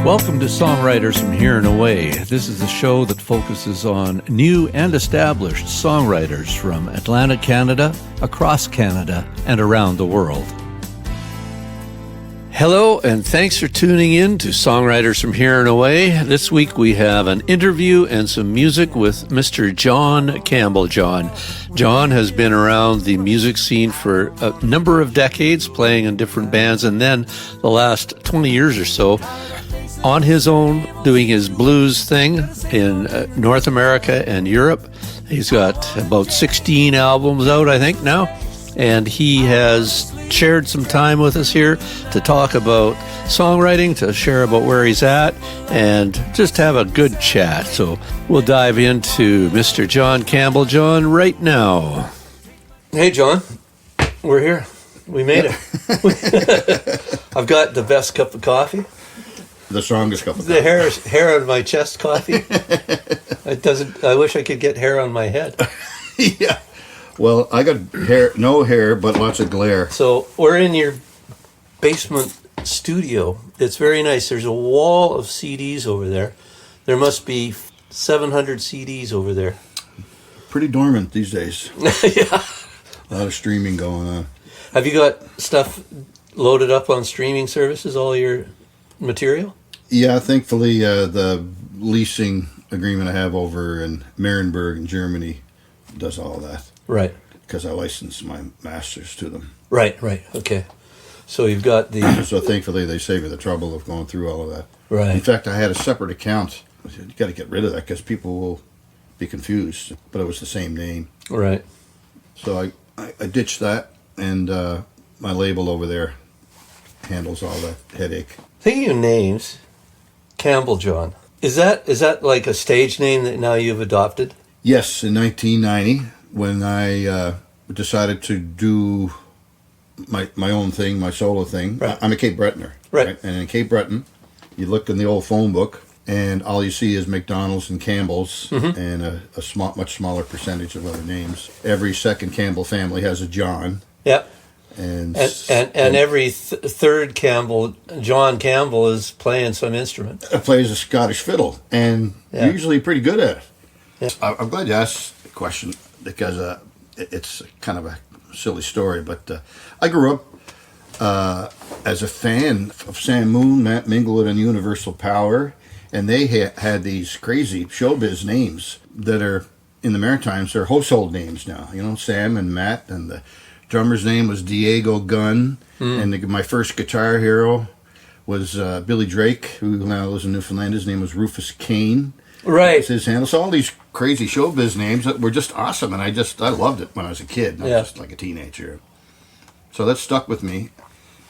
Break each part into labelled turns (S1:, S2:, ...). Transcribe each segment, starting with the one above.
S1: Welcome to Songwriters from Here and Away. This is a show that focuses on new and established songwriters from Atlantic Canada, across Canada, and around the world. Hello, and thanks for tuning in to Songwriters from Here and Away. This week we have an interview and some music with Mr. John Campbelljohn. John has been around the music scene for a number of decades, playing in different bands, and then the last 20 years or so on his own, doing his blues thing in North America and Europe. He's got about 16 albums out, I think, now. And he has shared some time with us here to talk about songwriting, to share about where he's at, and just have a good chat. So we'll dive into Mr. John Campbelljohn right now. Hey, John. We're here. We made it. I've got the best cup of coffee.
S2: The strongest cup of coffee.
S1: The hair on my chest coffee. I wish I could get hair on my head.
S2: Yeah. Well, I got no hair, but lots of glare.
S1: So we're in your basement studio. It's very nice. There's a wall of CDs over there. There must be 700 CDs over there.
S2: Pretty dormant these days.
S1: Yeah.
S2: A lot of streaming going on.
S1: Have you got stuff loaded up on streaming services, all your material?
S2: Yeah, thankfully, the leasing agreement I have over in Marienburg in Germany does all that.
S1: Right.
S2: Because I license my masters to them.
S1: Right. Okay. So you've got the...
S2: So thankfully, they save you the trouble of going through all of that.
S1: Right.
S2: In fact, I had a separate account. You got to get rid of that because people will be confused. But it was the same name.
S1: Right.
S2: So I ditched that, and my label over there handles all that headache.
S1: Thinking of names, Campbelljohn. Is that like a stage name that now you've adopted?
S2: Yes, in 1990, when I decided to do my own thing, my solo thing.
S1: Right.
S2: I'm a Cape Bretoner.
S1: Right.
S2: And in Cape Breton, you look in the old phone book, and all you see is McDonald's and Campbell's, and a much smaller percentage of other names. Every second Campbell family has a John.
S1: Yeah.
S2: And
S1: every third Campbell, John Campbell, is playing some instrument.
S2: Plays a Scottish fiddle, and usually pretty good at it.
S1: Yeah.
S2: I'm glad you asked the question because it's kind of a silly story, but I grew up as a fan of Sam Moon, Matt Minglewood, and Universal Power, and they had these crazy showbiz names that are, in the Maritimes, they're household names now. You know, Sam and Matt, and the drummer's name was Diego Gunn, and my first guitar hero was Billy Drake, who now lives in Newfoundland. His name was Rufus Kane.
S1: Right.
S2: That's his handle. So all these crazy showbiz names that were just awesome, and I loved it when I was a kid, not just like a teenager. So that stuck with me,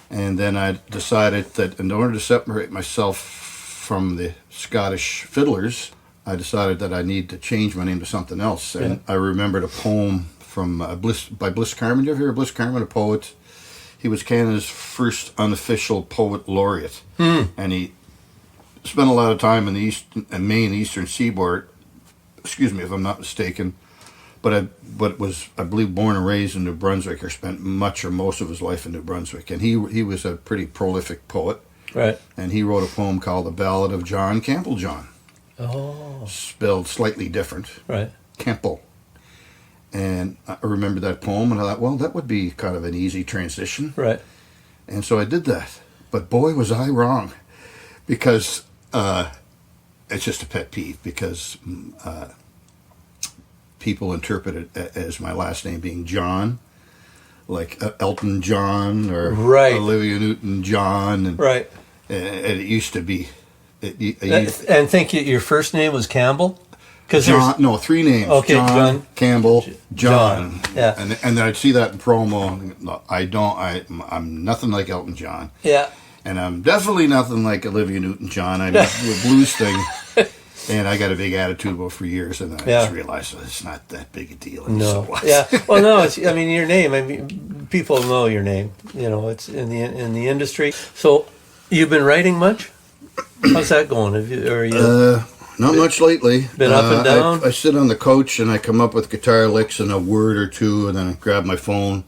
S2: and then I decided that in order to separate myself from the Scottish fiddlers, I decided that I need to change my name to something else. And I remembered a poem from by Bliss Carman. You ever hear of Bliss Carman, a poet? He was Canada's first unofficial poet laureate, and he spent a lot of time in the Maine and the Eastern Seaboard. Excuse me if I'm not mistaken, but was, I believe, born and raised in New Brunswick, or spent much or most of his life in New Brunswick. And he was a pretty prolific poet. Right. And he wrote a poem called "The Ballad of John Campbelljohn." Oh. Spelled slightly different. Right. Campbell. And I remember that poem, and I thought, well, that would be kind of an easy transition. Right. And so I did that. But boy, was I wrong. Because it's just a pet peeve, because people interpret it as my last name being John, like Elton John or Olivia Newton-John. And, and it used to be.
S1: And think your first name was Campbell?
S2: John, no, three names.
S1: Okay,
S2: John Campbell, John.
S1: Yeah.
S2: And then I'd see that in promo. I'm nothing like Elton John. Yeah. And I'm definitely nothing like Olivia Newton-John. I mean, the blues thing. And I got a big attitude about for years, and then I just realized it's not that big a deal.
S1: No. Yeah. Well, no. Your name. I mean, people know your name. You know, it's in the industry. So, you've been writing much? How's that going?
S2: Not much lately.
S1: Been up and down?
S2: I sit on the couch and I come up with guitar licks and a word or two, and then I grab my phone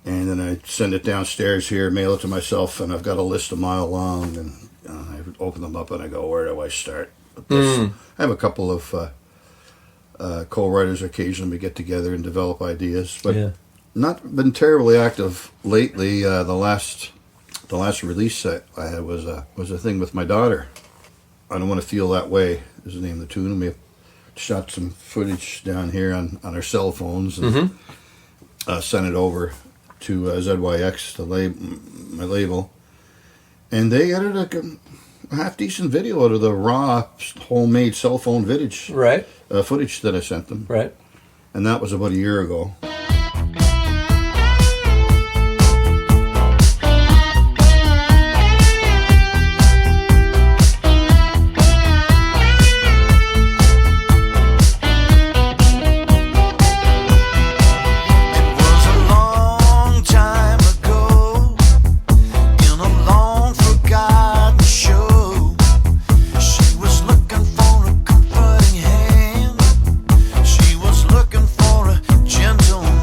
S2: and then I send it downstairs here, mail it to myself, and I've got a list a mile long, and I open them up and I go, where do I start with this? I have a couple of co-writers occasionally we get together and develop ideas, but not been terribly active lately. The last release I had was a thing with my daughter. I Don't Want to Feel That Way is the name of the tune, and we shot some footage down here on our cell phones and sent it over to ZYX, my label, and they edited a half-decent video out of the raw, homemade cell phone footage that I sent them.
S1: Right.
S2: And that was about a year ago.
S3: Gentleman.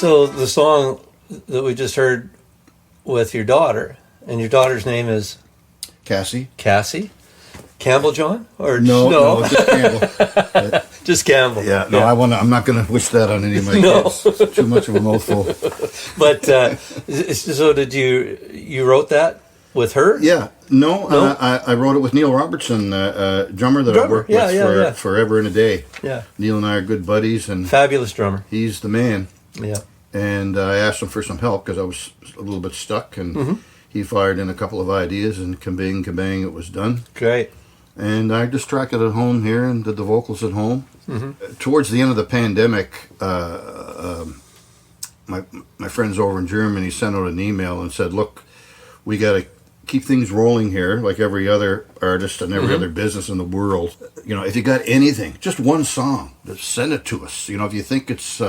S1: So the song that we just heard with your daughter, and your daughter's name is
S2: Cassie.
S1: Campbelljohn, or
S2: no, just Campbell.
S1: Just Campbell.
S2: Yeah, no, yeah. I'm not going to wish that on any of my kids. It's too much of a mouthful.
S1: But so did you wrote that with her?
S2: Yeah, no? I wrote it with Neil Robertson, drummer that I worked with forever and a day.
S1: Yeah,
S2: Neil and I are good buddies, and
S1: fabulous drummer.
S2: He's the man.
S1: Yeah,
S2: and I asked him for some help because I was a little bit stuck, and he fired in a couple of ideas, and kabang, it was done.
S1: Great.
S2: And I just tracked it at home here and did the vocals at home. Towards the end of the pandemic, my friends over in Germany sent out an email and said, look, we got to keep things rolling here like every other artist and every other business in the world. You know, if you got anything, just one song, just send it to us. You know, if you think it's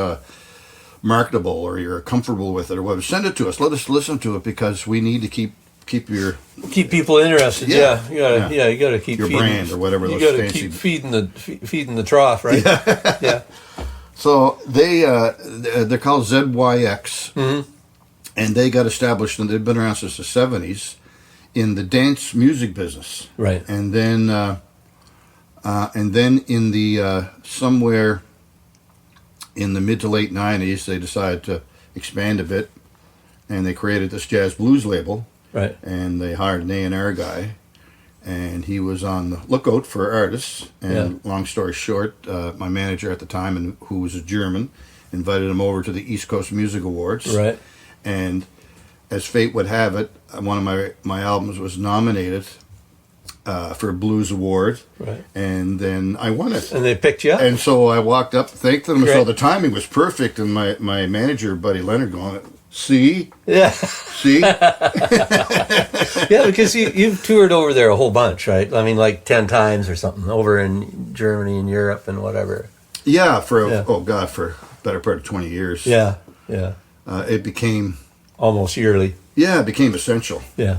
S2: marketable or you're comfortable with it or whatever, send it to us. Let us listen to it because we need to keep
S1: people interested. Yeah, you gotta keep
S2: your
S1: feeding,
S2: brand or whatever.
S1: You gotta keep feeding the trough, right? Yeah.
S2: So they're called ZYX, and they got established, and they've been around since the 70s in the dance music business.
S1: Right.
S2: And then in the somewhere in the mid to late 90s, they decided to expand a bit, and they created this jazz blues label.
S1: Right.
S2: And they hired an A&R guy, and he was on the lookout for artists. And long story short, my manager at the time, who was a German, invited him over to the East Coast Music Awards.
S1: Right.
S2: And as fate would have it, one of my albums was nominated for a Blues Award.
S1: Right.
S2: And then I won it.
S1: And they picked you up?
S2: And so I walked up, thanked them.
S1: Great.
S2: So the timing was perfect, and my manager, Buddy Leonard, going, see?
S1: Yeah.
S2: See?
S1: Yeah, because you've toured over there a whole bunch, right? I mean, like 10 times or something, over in Germany and Europe and whatever.
S2: Yeah, for better part of 20 years.
S1: Yeah.
S2: It became...
S1: almost yearly.
S2: Yeah, it became essential.
S1: Yeah.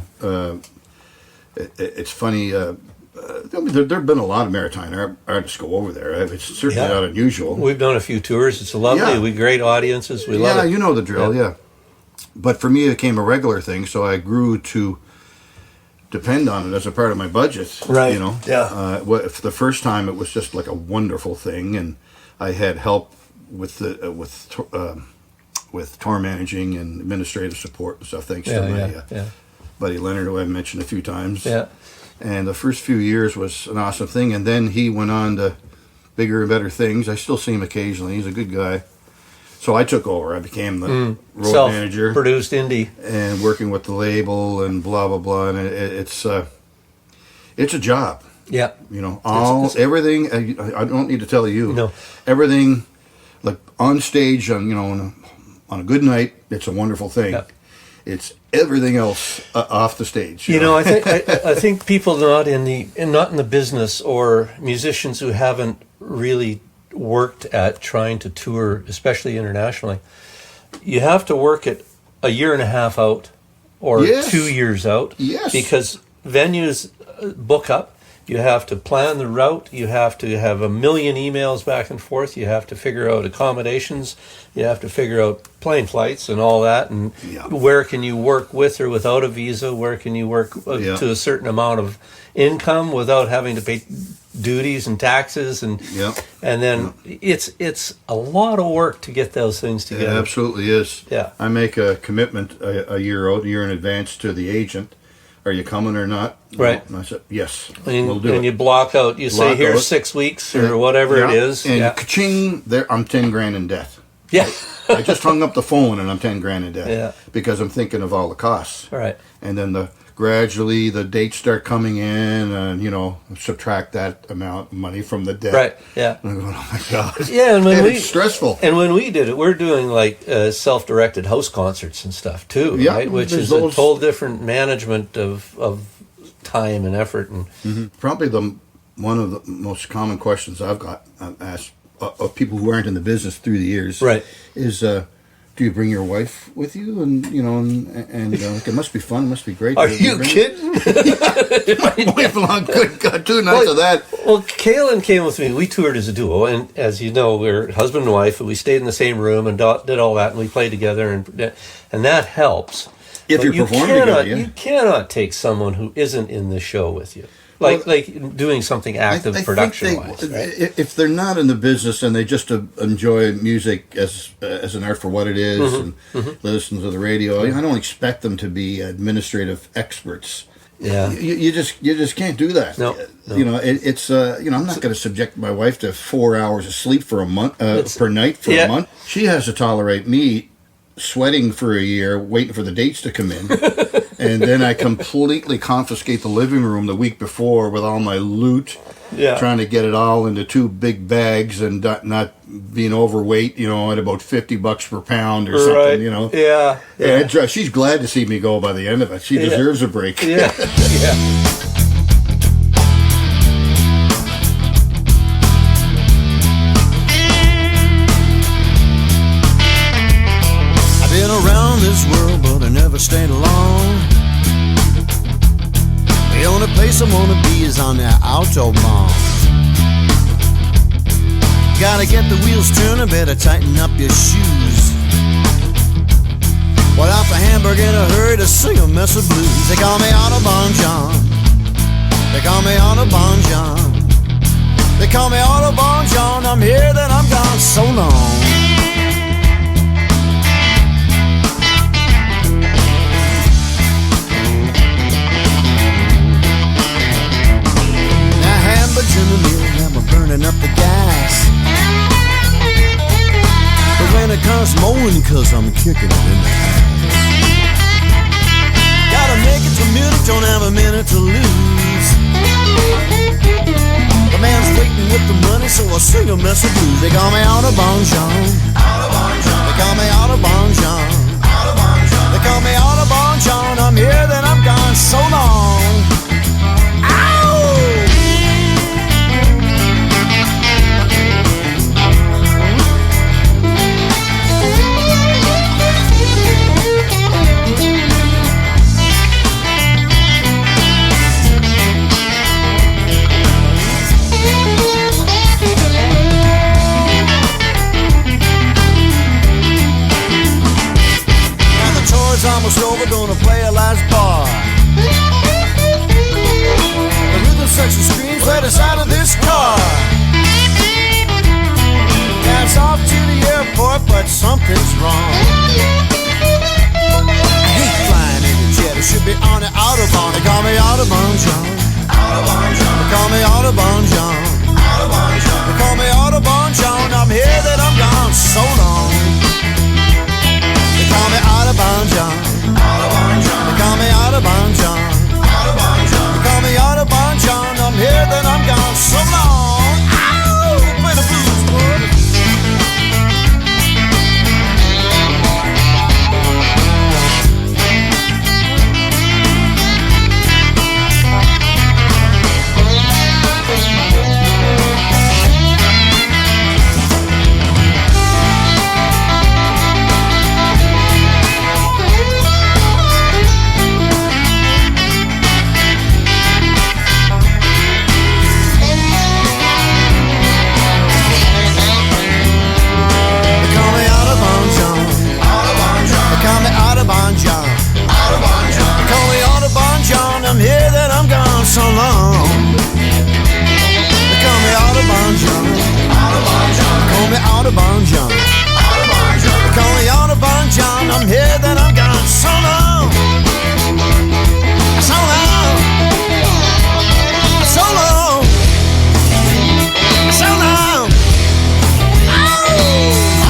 S2: It's funny, there have been a lot of maritime artists go over there. It's certainly not unusual.
S1: We've done a few tours. It's lovely. We great audiences. We love it.
S2: Yeah, you know the drill, yeah. But for me, it became a regular thing, so I grew to depend on it as a part of my budget.
S1: Right.
S2: You know.
S1: Yeah.
S2: For the first time, it was just like a wonderful thing, and I had help with tour managing and administrative support and stuff. Thanks to my buddy Leonard, who I've mentioned a few times.
S1: Yeah.
S2: And the first few years was an awesome thing, and then he went on to bigger and better things. I still see him occasionally. He's a good guy. So I took over. I became the road manager.
S1: Self-produced indie.
S2: And working with the label and blah, blah, blah. And it's a job.
S1: Yeah.
S2: You know, everything, I don't need to tell you.
S1: No.
S2: Everything, like on stage, on a good night, it's a wonderful thing. Yeah. It's everything else off the stage.
S1: You know, I think people not in the business, or musicians who haven't really worked at trying to tour, especially internationally, you have to work it a year and a half out or 2 years out.
S2: Yes.
S1: Because venues book up. You have to plan the route. You have to have a million emails back and forth. You have to figure out accommodations. You have to figure out plane flights and all that. And where can you work with or without a visa? Where can you work to a certain amount of income without having to pay duties and taxes? And then it's a lot of work to get those things together.
S2: It absolutely is.
S1: Yeah.
S2: I make a commitment a year in advance to the agent. Are you coming or not?
S1: Right.
S2: And I said, yes,
S1: and,
S2: we'll do it.
S1: And you block out, say, here's 6 weeks or whatever it is.
S2: And ka-ching, I'm 10 grand in debt.
S1: Yeah.
S2: I just hung up the phone and I'm 10 grand in debt.
S1: Yeah.
S2: Because I'm thinking of all the costs.
S1: All right.
S2: And then gradually the dates start coming in and, subtract that amount of money from the debt.
S1: Right, yeah.
S2: And I'm going, oh my God.
S1: Yeah, and
S2: it's stressful.
S1: And when we did it, we're doing like self-directed house concerts and stuff too, right? Which is a whole different management of time and effort. And
S2: probably one of the most common questions I've asked of people who aren't in the business through the years is, do you bring your wife with you? And like, it must be fun. It must be great.
S1: Are you kidding?
S2: My wife along, good God, 2 nights of that.
S1: Well, Kaylin came with me. We toured as a duo, and as you know, we're husband and wife, and we stayed in the same room and did all that, and we played together, and that helps.
S2: If you're performing together, yeah.
S1: You cannot take someone who isn't in the show with you. Like doing something active production-wise, right?
S2: If they're not in the business and they just enjoy music as an art for what it is and listen to the radio, I don't expect them to be administrative experts.
S1: Yeah,
S2: you just can't do that.
S1: No.
S2: It's I'm not going to subject my wife to 4 hours of sleep for a month per night for a month. She has to tolerate me sweating for a year, waiting for the dates to come in. And then I completely confiscate the living room the week before with all my loot, trying to get it all into 2 big bags and not being overweight, at about $50 per pound or something,
S1: Yeah.
S2: And she's glad to see me go by the end of it. She deserves a break.
S1: Yeah.
S3: Been around this world, but I never stayed alone. The only place I wanna be is on that autobahn. Gotta get the wheels turning, better tighten up your shoes. Well, off a hamburger in a hurry to sing a mess of blues. They call me Autobahn John. They call me Autobahn John. They call me Autobahn John. I'm here, then I'm gone so long. In the middle, now I'm burning up the gas. But when it comes mowing, cause I'm kicking it in the ass. Gotta make it to Munich, don't have a minute to lose. The man's waiting with the money, so I sing a mess of blues. They call me Autobahn John. They call me Autobahn John. They call me Autobahn John. I'm here, then I'm gone so long. Almost over, gonna play a last bar. The rhythm section screams right inside of this car. Dance off to the airport, but something's wrong. I hate flying in the jet, I should be on the Autobahn. They call me Autobahn John. They call me Autobahn John. They call me Autobahn John. I'm here, then I'm gone so long. They call me Autobahn John. They call me Autobahn John. They call me Autobahn John. I'm here, then I'm gone so long. Ow! Play the blues, boy. I'm here, then I'm gone so long. They call me Autobahn John. They call me Autobahn John. They call me Autobahn John. I'm here, then I'm gone so long. So long. So long. So long.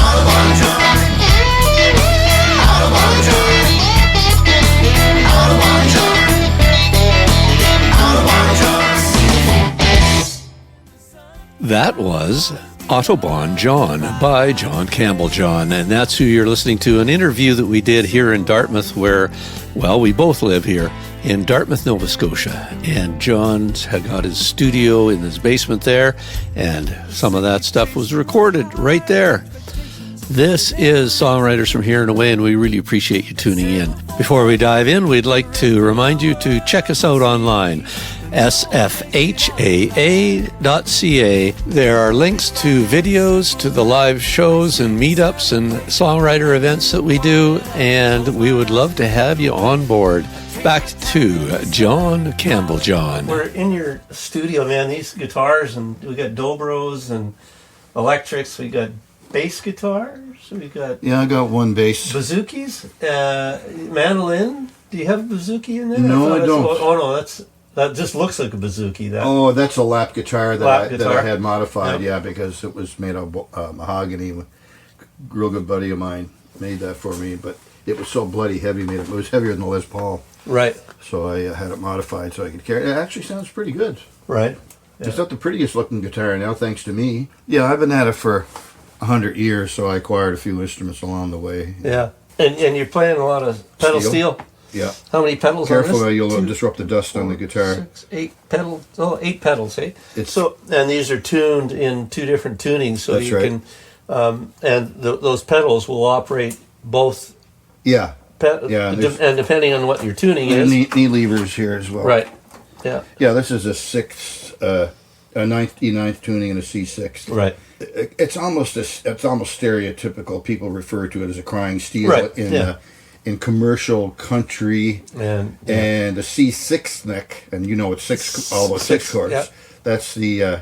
S3: Autobahn John. Autobahn John. Autobahn John.
S1: That was Autobahn John by John Campbelljohn, and that's who you're listening to, an interview that we did here in Dartmouth where, well, we both live here in Dartmouth, Nova Scotia, and John's had got his studio in his basement there, and some of that stuff was recorded right there. This is Songwriters from Here and Away, and we really appreciate you tuning in. Before we dive in, we'd like to remind you to check us out online, sfhaa.ca. There are links to videos, to the live shows and meetups and songwriter events that we do, and we would love to have you on board. Back to John Campbelljohn. We're in your studio, man. These guitars, and we got dobros and electrics. We got bass guitars. We got
S2: I got one bass.
S1: Bazookies, mandolin. Do you have a bazooki in there?
S2: No, I don't.
S1: That just looks like a bazooki.
S2: That's a lap guitar that I had modified.
S1: Yep.
S2: Yeah, because it was made of mahogany. A real good buddy of mine made that for me, but it was so bloody heavy. It was heavier than the Les Paul.
S1: Right.
S2: So I had it modified so I could carry it. It actually sounds pretty good.
S1: Right.
S2: Yeah. It's not the prettiest looking guitar now, thanks to me. Yeah, I've been at it for 100 years, so I acquired a few instruments along the way.
S1: Yeah. And you're playing a lot of pedal steel?
S2: Yeah.
S1: How many pedals
S2: Careful,
S1: on this?
S2: you'll disrupt the dust on the guitar.
S1: 6, 8 pedals. Oh, 8 pedals, eh? And these are tuned in 2 different tunings, so
S2: that's
S1: you
S2: right.
S1: can, those pedals will operate both.
S2: Yeah.
S1: And depending on what your tuning is.
S2: Knee levers here as well.
S1: Right. Yeah.
S2: Yeah, this is a 6, a 9th E9 tuning and a C6.
S1: Right.
S2: It's almost stereotypical. People refer to it as a crying steel in commercial country, and the C6 neck, and it's all those 6 chords.
S1: Yeah.
S2: That's the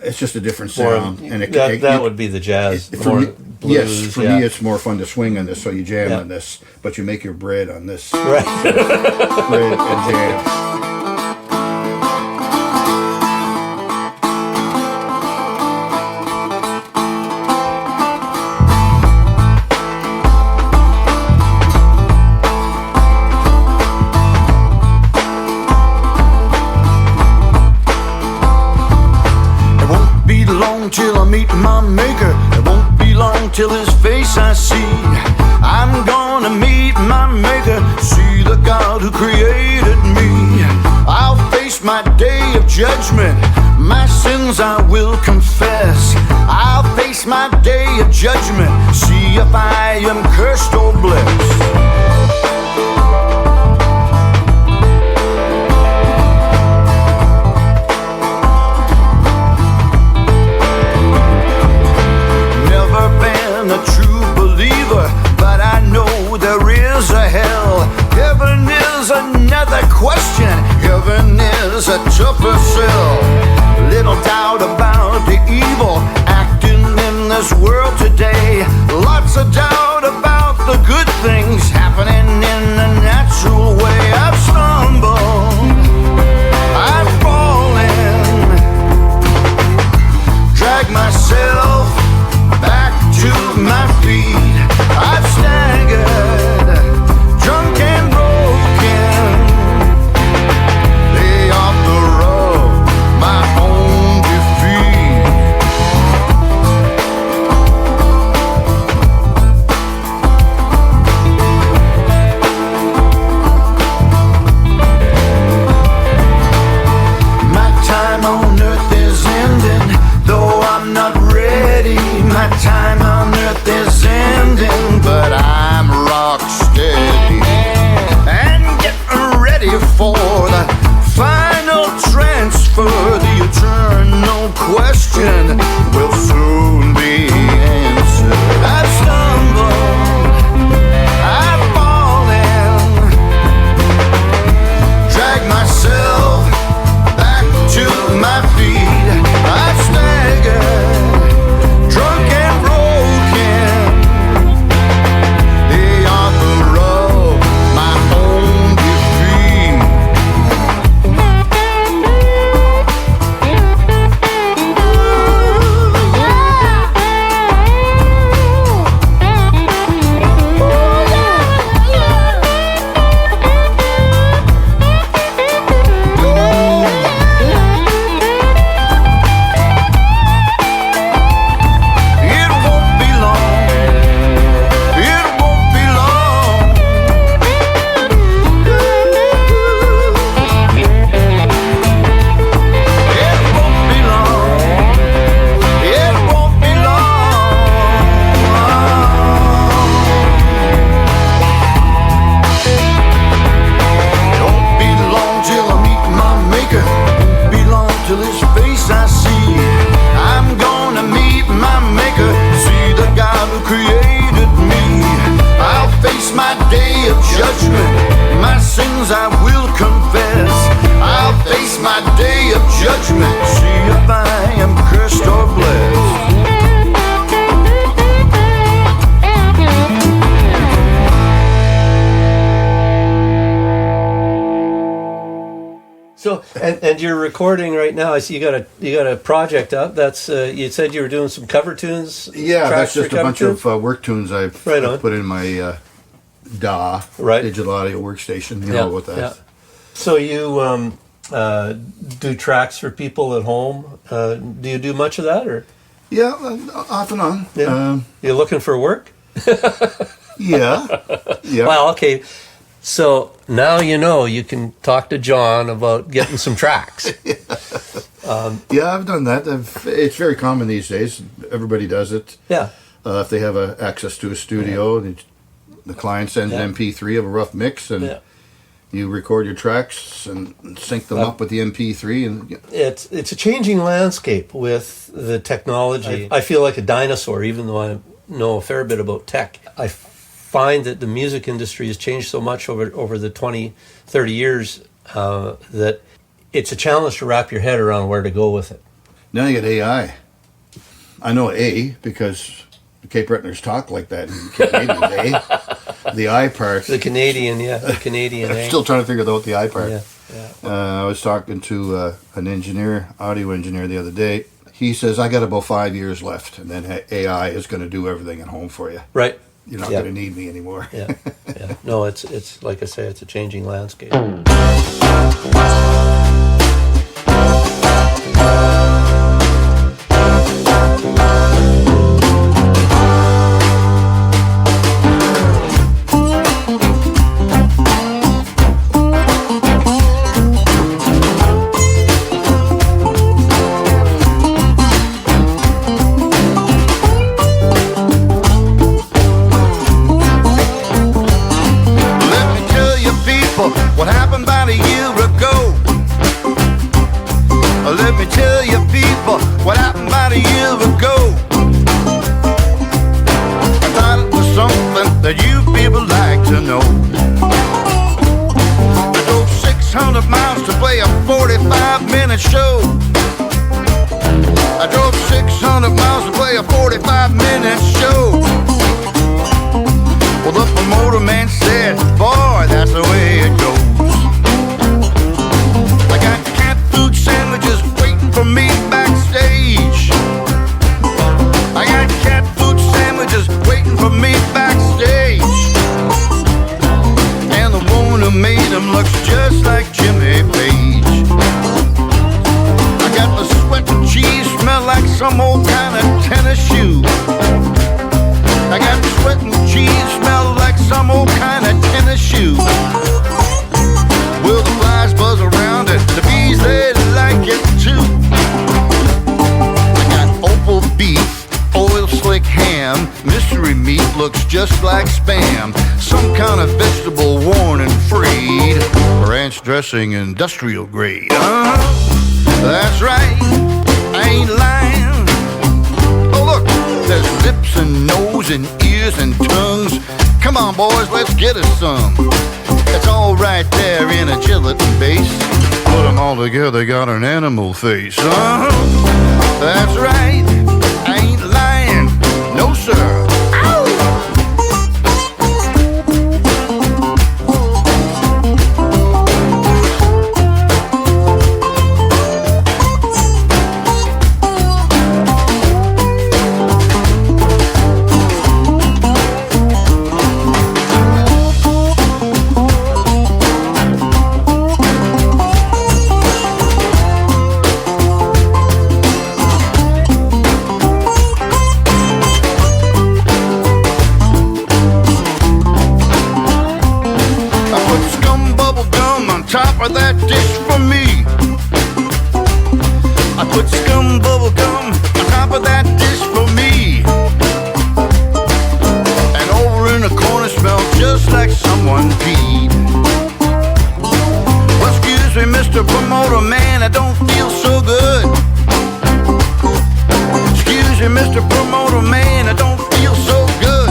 S2: it's just a different sound,
S1: that would be the jazz.
S2: Blues, yes, for me,
S1: me
S2: it's more fun to swing on this. So you jam on this, but you make your bread on this.
S1: Right.
S2: Bread and jam.
S3: Till I meet my maker, it won't be long till his face I see. I'm gonna meet my maker, see the God who created me. I'll face my day of judgment, my sins I will confess. I'll face my day of judgment, see if I am cursed or blessed. A true believer, but I know there is a hell. Heaven is another question. Heaven is a tougher sell. Little doubt about the evil acting in this world today. Lots of doubt about the good things happening in a natural way. I've stumbled, I've fallen, dragged myself back to my feet. I've staggered, drunk and broken, lay off the rug, my own defeat. My time on earth is ending, though I'm not
S1: And you're recording right now. I see you got a project up. That's you said you were doing some cover tunes.
S2: Yeah, that's just a bunch
S1: tunes?
S2: of work tunes I've put in my DAW, digital audio workstation. You know what that is.
S1: So you do tracks for people at home. Do you do much of that, or?
S2: Yeah, off and on.
S1: Yeah. You're looking for work?
S2: Yeah.
S1: Well, okay. So now you can talk to John about getting some tracks.
S2: Yeah, I've done that. It's very common these days. Everybody does it.
S1: Yeah.
S2: If they have access to a studio, the client sends an MP3 of a rough mix, and you record your tracks and sync them up with the MP3. And
S1: it's a changing landscape with the technology. I feel like a dinosaur, even though I know a fair bit about tech. I find that the music industry has changed so much over the 20, 30 years that it's a challenge to wrap your head around where to go with it.
S2: Now you get AI. I know A because the Cape Bretoners talk like that in Canadian. The I part.
S1: The Canadian, the Canadian.
S2: I'm still trying to figure out the I part.
S1: Yeah.
S2: I was talking to an audio engineer the other day. He says, I got about 5 years left, and then AI is going to do everything at home for you.
S1: Right.
S2: You're not going to need me anymore.
S1: Yeah. No, it's like I say, it's a changing landscape.
S3: What happened about a year ago? Let me tell you people what happened about a year ago. I thought it was something that you people like to know. I drove 600 miles to play a 45-minute show. I drove 600 miles to play a 45-minute show. Well, the promoter man said, boy, that's the way it goes. I got cat food sandwiches waiting for me backstage. I got cat food sandwiches waiting for me backstage. And the woman who made them looks just like Jimmy Page. I got the sweat and cheese smell like some old kind of tennis shoe. I got sweat and cheese smell like some old kind of tennis shoe. Well, the flies buzz around it, the bees, they like it too. I got opal beef, oil slick ham, mystery meat looks just like Spam. Some kind of vegetable worn and frayed, ranch dressing industrial grade. That's right, I ain't lying. There's lips and nose and ears and tongues. Come on, boys, let's get us some. It's all right there in a gelatin base. Put them all together, got an animal face. That's right, I ain't lying. No, sir. Top of that dish for me. I put scum bubble gum on top of that dish for me. And over in the corner smells just like someone peed. Well, excuse me, Mr. Promoter Man, I don't feel so good. Excuse me, Mr. Promoter Man, I don't feel so good.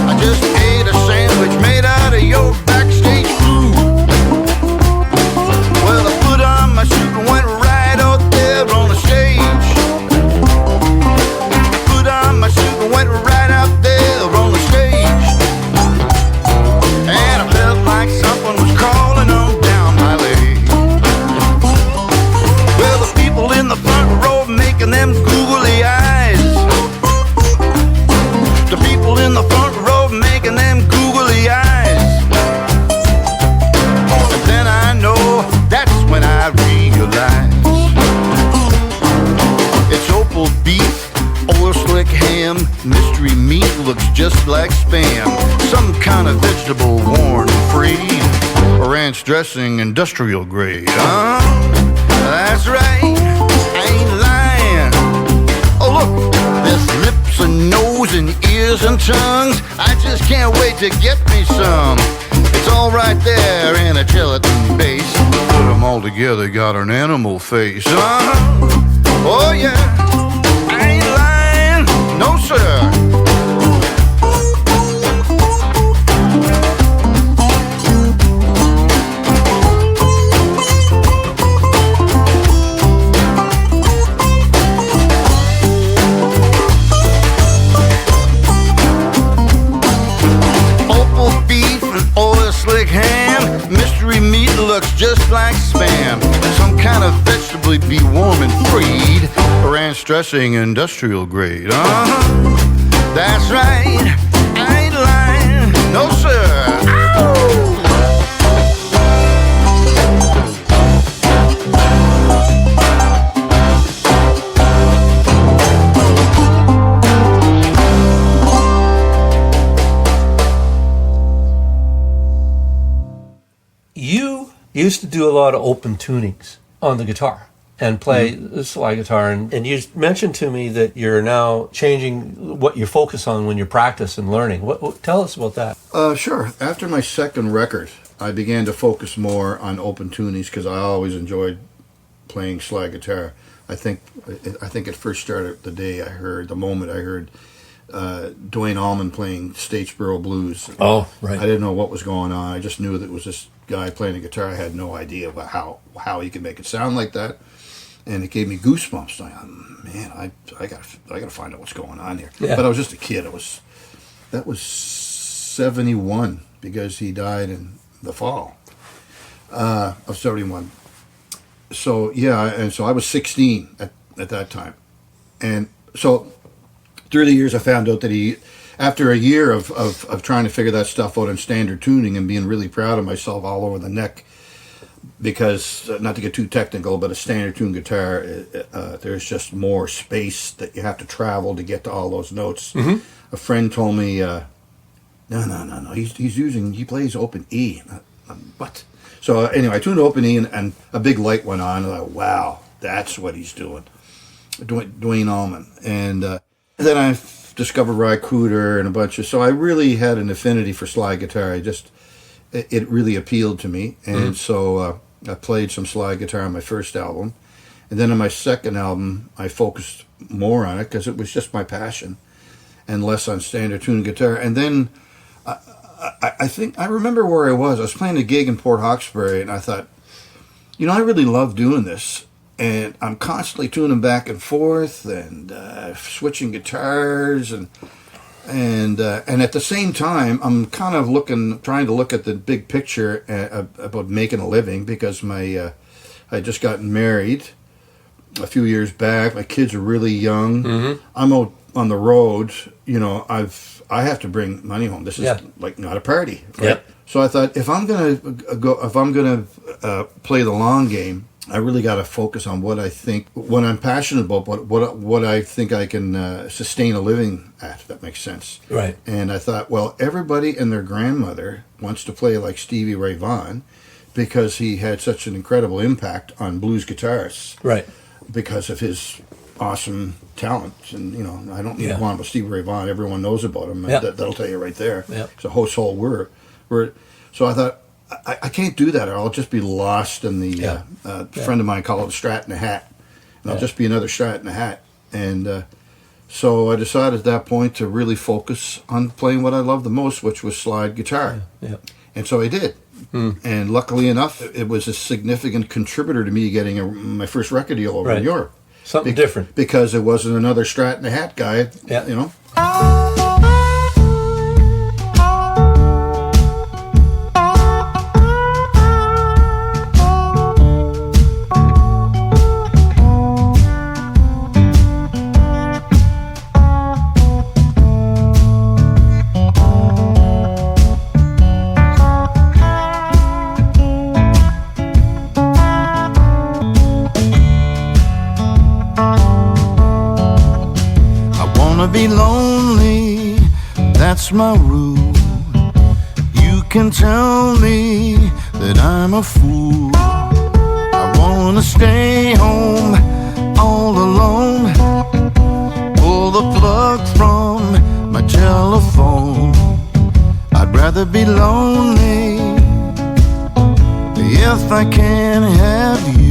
S3: I just ate a sandwich made out of your backstage food. Well, I put on my suit and went right out there on the stage. I put on my suit and went right out there on the stage. And I felt like something was crawling on down my leg. making them googly eyes. The people in the front row making them googly eyes. And then I know that's when I realize it's opal beef, oil slick ham, mystery meat looks just like spam. Some kind of vegetable worn free, ranch dressing industrial grade. That's right, I ain't lying. Oh look, there's lips and nose and ears and tongues. I just can't wait to get me some. It's all right there in a gelatin base. Put them all together, got an animal face. Oh yeah, I ain't lying, no sir. Slick ham, mystery meat looks just like spam. Some kind of vegetable be warm and freed, ranch dressing industrial grade. That's right, I ain't lying, no sir. Ow!
S1: You used to do a lot of open tunings on the guitar and play the slide guitar. And you mentioned to me that you're now changing what you focus on when you practice and learning. Tell us about that.
S2: Sure. After my second record, I began to focus more on open tunings because I always enjoyed playing slide guitar. I think it first started the moment I heard Duane Allman playing Statesboro Blues.
S1: Oh, right.
S2: I didn't know what was going on. I just knew that it was this guy playing the guitar. I had no idea about how he could make it sound like that, and it gave me goosebumps. Man, I gotta find out what's going on here.
S1: Yeah.
S2: But I was just a kid. That was 71 because he died in the fall of 71. So yeah, and so I was 16 at that time, and so through the years I found out that he, after a year of trying to figure that stuff out in standard tuning and being really proud of myself all over the neck, because not to get too technical, but a standard tune guitar, there's just more space that you have to travel to get to all those notes. Mm-hmm. A friend told me, no, he plays open E. What? So anyway, I tuned open E and a big light went on. And I thought, wow, that's what he's doing. Duane Allman. And then I discovered Ry Cooder and a bunch of, so I really had an affinity for slide guitar. It really appealed to me, and so I played some slide guitar on my first album, and then on my second album I focused more on it because it was just my passion, and less on standard tune guitar. And then I think I remember where I was playing a gig in Port Hawkesbury, and I thought, I really love doing this. And I'm constantly tuning back and forth and switching guitars, and at the same time, I'm kind of trying to look at the big picture about making a living, because I just gotten married a few years back. My kids are really young. Mm-hmm. I'm out on the road. I have to bring money home. This is like not a party, right? Yep. So I thought, if I'm gonna play the long game, I really got to focus on what I'm passionate about, what I think I can sustain a living at, if that makes sense.
S1: Right.
S2: And I thought, well, everybody and their grandmother wants to play like Stevie Ray Vaughan because he had such an incredible impact on blues guitarists.
S1: Right. Because
S2: of his awesome talent. And, I don't need to go on about Stevie Ray Vaughan. Everyone knows about him. Yep. That'll tell you right there. Yep. It's a household word. So I thought, I can't do that, or I'll just be lost in the friend of mine called it a strat in a hat, and I'll just be another strat in a hat. And so I decided at that point to really focus on playing what I love the most, which was slide guitar. Yeah. And so I did. And luckily enough, it was a significant contributor to me getting my first record deal over in Europe.
S1: Something different.
S2: Because it wasn't another strat in a hat guy,
S3: be lonely, that's my rule. You can tell me that I'm a fool. I wanna stay home all alone. Pull the plug from my telephone. I'd rather be lonely if I can have you.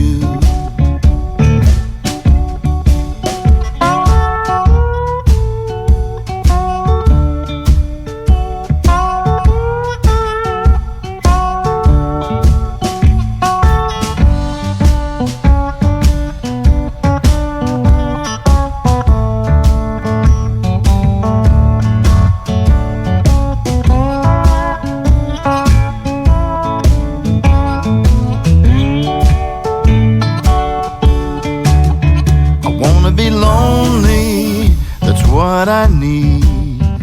S3: What I need,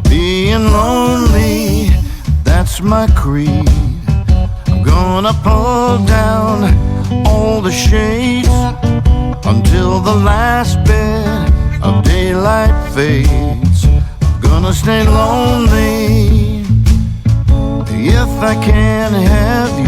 S3: being lonely, that's my creed. I'm gonna pull down all the shades until the last bit of daylight fades. I'm gonna stay lonely if I can have you.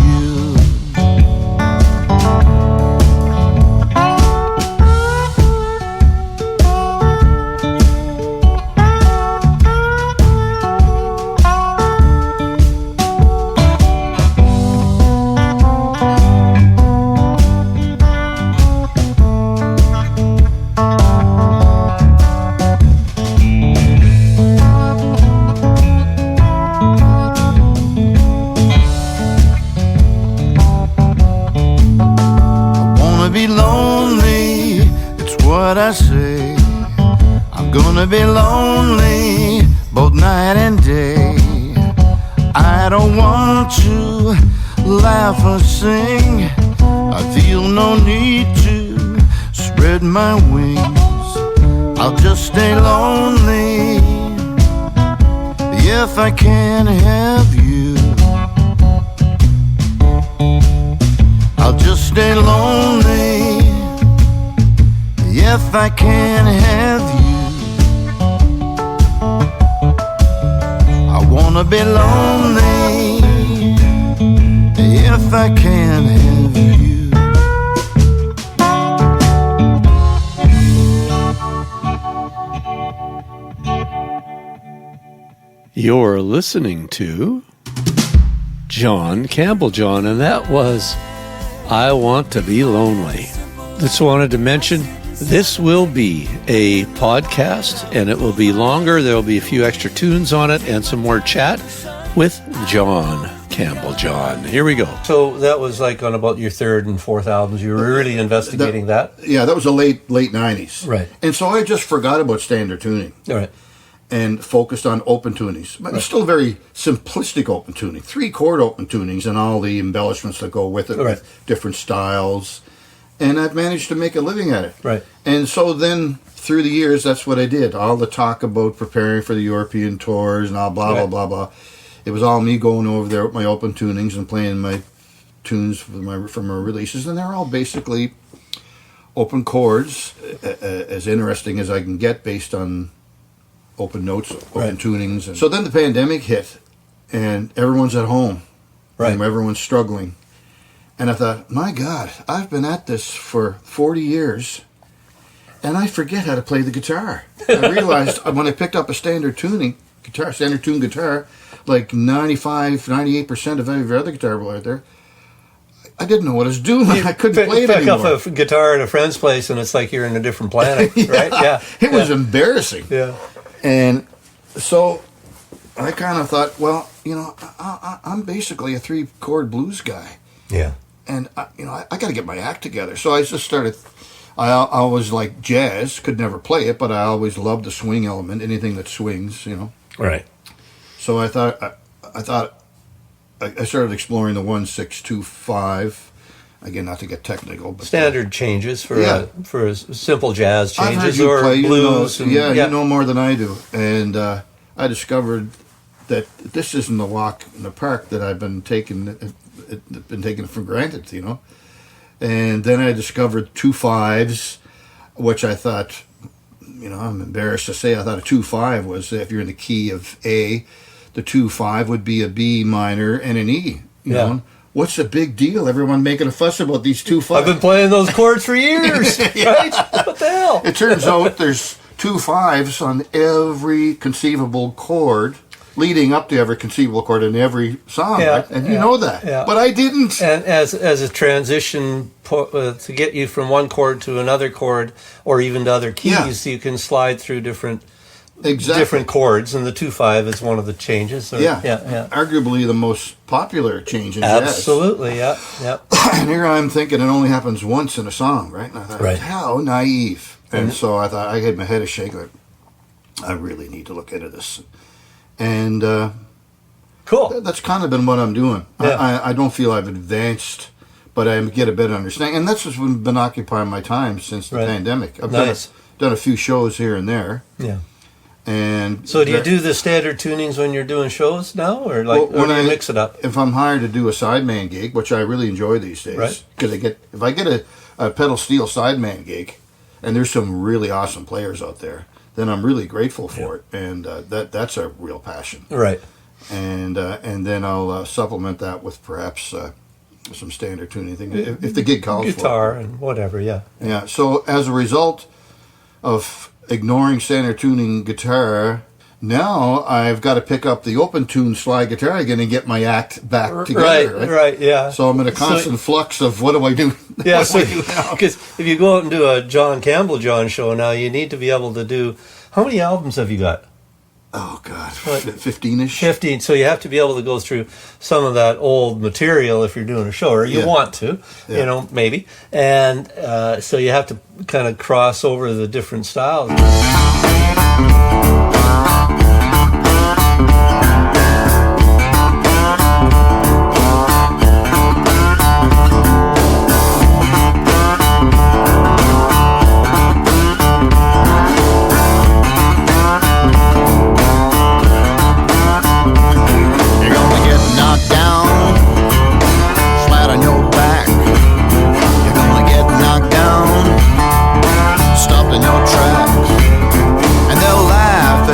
S3: I say I'm gonna be lonely both night and day. I don't want to laugh or sing. I feel no need to spread my wings. I'll just stay lonely if I can have you. I'll just stay lonely if I can have you. I wanna be lonely if I can have you.
S1: You're listening to John Campbelljohn, and that was I Want to Be Lonely. Just wanted to mention, this will be a podcast, and it will be longer. There will be a few extra tunes on it and some more chat with John Campbelljohn. Here we go. So that was like on about your third and fourth albums. You were really investigating that?
S2: Yeah, that was the late 90s.
S1: Right.
S2: And so I just forgot about standard tuning.
S1: All right.
S2: And focused on open tunings. But it's still very simplistic open tuning. 3-chord open tunings and all the embellishments that go with it, with different styles. And I've managed to make a living at it.
S1: Right.
S2: And so then, through the years, that's what I did. All the talk about preparing for the European tours and all blah, blah, blah, blah. It was all me going over there with my open tunings and playing my tunes for my releases. And they're all basically open chords, as interesting as I can get based on open notes, open tunings. And so then the pandemic hit, and everyone's at home.
S1: Right.
S2: And everyone's struggling. And I thought, my God, I've been at this for 40 years, and I forget how to play the guitar. I realized when I picked up a standard tune guitar, like 98% of every other guitar player out there, I didn't know what I was doing. I couldn't play it anymore.
S1: Pick up a guitar at a friend's place, and it's like you're in a different planet, right? Yeah.
S2: It was embarrassing.
S1: Yeah.
S2: And so I kind of thought, well, I'm basically a 3-chord blues guy.
S1: Yeah.
S2: And, I got to get my act together. So I just started, I always liked jazz, could never play it, but I always loved the swing element, anything that swings,
S1: Right.
S2: So I started exploring the 1-6-2-5. Again, not to get technical, but
S1: standard changes for simple jazz changes.
S2: I've heard you
S1: or
S2: play,
S1: blues.
S2: You know more than I do. And I discovered that this isn't a walk in the park that I've been taking for granted, And then I discovered 2-5s, which I thought, I'm embarrassed to say I thought a 2-5 was, if you're in the key of A, the 2-5 would be a B minor and an E. You know, what's the big deal? Everyone making a fuss about these 2-5.
S1: I've been playing those chords for years, right? What the hell?
S2: It turns out there's 2-5s on every conceivable chord, leading up to every conceivable chord in every song, right? And you know that, but I didn't.
S1: And as a transition to get you from one chord to another chord, or even to other keys, you can slide through different chords, and the 2-5 is one of the changes.
S2: Arguably the most popular change in jazz.
S1: Absolutely, yeah.
S2: And here I'm thinking it only happens once in a song, right? And I thought, how naive. And so I thought, I had my head a shake, like, I really need to look into this. And
S1: cool.
S2: That's kind of been what I'm doing. I don't feel I've advanced, but I get a better understanding. And that's what's been occupying my time since the pandemic. I've done a few shows here and there.
S1: Yeah.
S2: And
S1: so do you do the standard tunings when you're doing shows now, or or do you mix it up?
S2: If I'm hired to do a sideman gig, which I really enjoy these days, because if I get a pedal steel sideman gig, and there's some really awesome players out there, then I'm really grateful for it, and that's a real passion.
S1: Right.
S2: And then I'll supplement that with perhaps some standard tuning thing if the gig calls for it.
S1: Guitar and whatever,
S2: Yeah. So as a result of ignoring standard tuning guitar, now I've got to pick up the open tune slide guitar again and get my act back together.
S1: Right, yeah.
S2: So I'm in a constant flux of what do I do?
S1: Yeah, because if you go out and do a John Campbelljohn show now, you need to be able to do. How many albums have you got?
S2: Oh God, 15-ish.
S1: 15. So you have to be able to go through some of that old material if you're doing a show, or you want to, maybe. And so you have to kind of cross over the different styles.
S3: Stopped in your tracks, and they'll laugh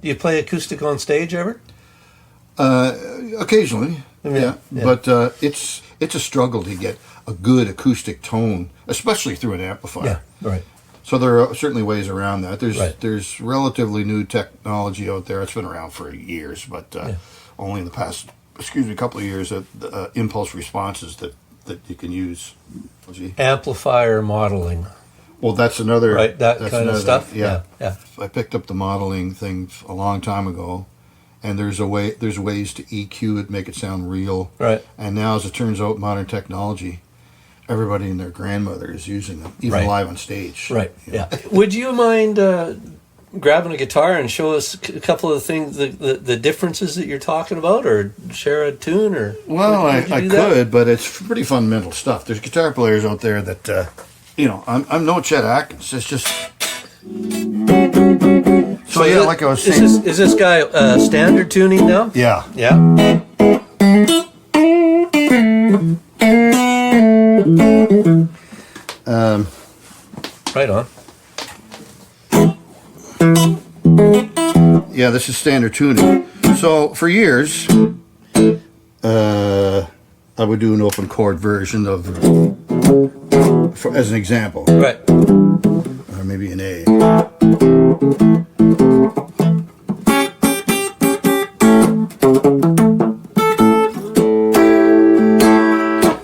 S1: Do you play acoustic on stage ever?
S2: Occasionally, yeah. But it's a struggle to get a good acoustic tone, especially through an amplifier.
S1: Yeah, right.
S2: So there are certainly ways around that.
S1: Right.
S2: There's relatively new technology out there. It's been around for years, but only in the past, couple of years, impulse responses that you can use.
S1: Amplifier modeling.
S2: Well, that's another
S1: right. That's kind of stuff.
S2: Thing. Yeah. I picked up the modeling thing a long time ago, and there's ways to EQ it, make it sound real.
S1: Right.
S2: And now, as it turns out, modern technology, everybody and their grandmother is using them, even live on stage.
S1: Right. Yeah. Would you mind grabbing a guitar and show us a couple of the things, the differences that you're talking about, or share a tune, or?
S2: Well, I could, but it's pretty fundamental stuff. There's guitar players out there that, I'm no Chet Atkins. It's just. So yeah, like I was saying.
S1: Is this guy standard tuning now?
S2: Yeah.
S1: Yeah. Right on.
S2: Yeah, this is standard tuning. So for years, I would do an open chord version of, as an example.
S1: Right.
S2: Or maybe an A.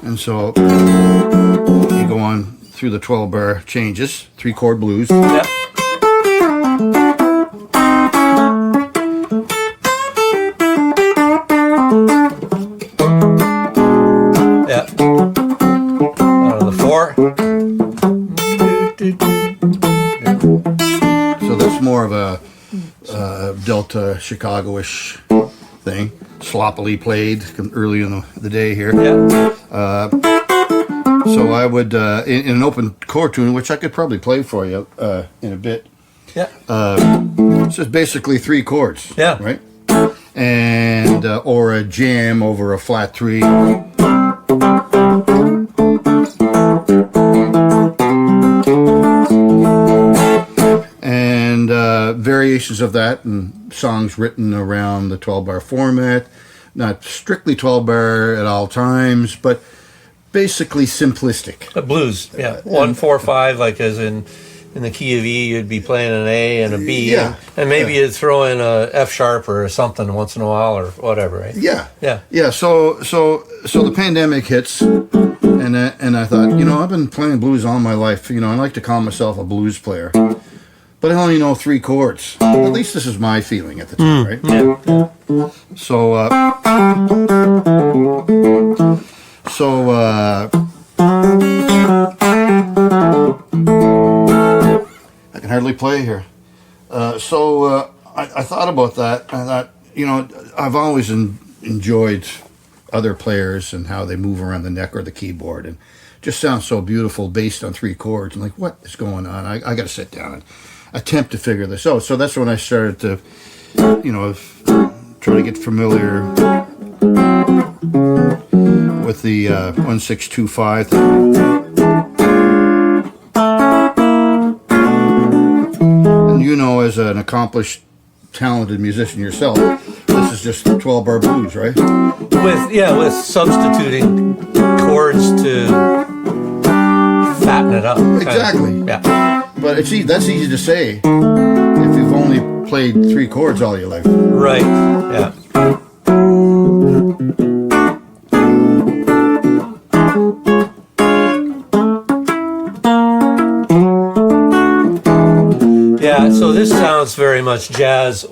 S2: And so you go on through the 12-bar changes, 3-chord blues.
S1: Yep. Yeah. Out of the 4.
S2: So that's more of a Delta Chicago-ish thing, sloppily played early in the day here.
S1: Yeah.
S2: So I would, in an open chord tune, which I could probably play for you in a bit.
S1: Yeah.
S2: It's just basically 3 chords.
S1: Yeah.
S2: Right. And or a jam over a flat 3. And variations of that, and songs written around the 12-bar format, not strictly 12-bar at all times, but basically simplistic.
S1: Blues, yeah. 1, 4, 5, like as in the key of E, you'd be playing an A and a B.
S2: Yeah.
S1: And maybe you'd throw in a F sharp or something once in a while or whatever, right?
S2: Yeah.
S1: Yeah.
S2: Yeah. So the pandemic hits, and I thought, I've been playing blues all my life. I like to call myself a blues player, but I only know 3 chords. At least this is my feeling at the time, right?
S1: Yeah.
S2: So I can hardly play here. I thought about that. I thought, I've always enjoyed other players and how they move around the neck or the keyboard, and just sounds so beautiful based on 3 chords. I'm like, what is going on? I got to sit down and attempt to figure this out. So that's when I started to, try to get familiar with the 1-6-2-5 thing. And as an accomplished, talented musician yourself, this is just 12-bar blues, right?
S1: With substituting chords to fatten it up.
S2: Exactly.
S1: Yeah.
S2: But that's easy to say if you've only played 3 chords all your life.
S1: Right. Yeah. Yeah, so this sounds very much jazz.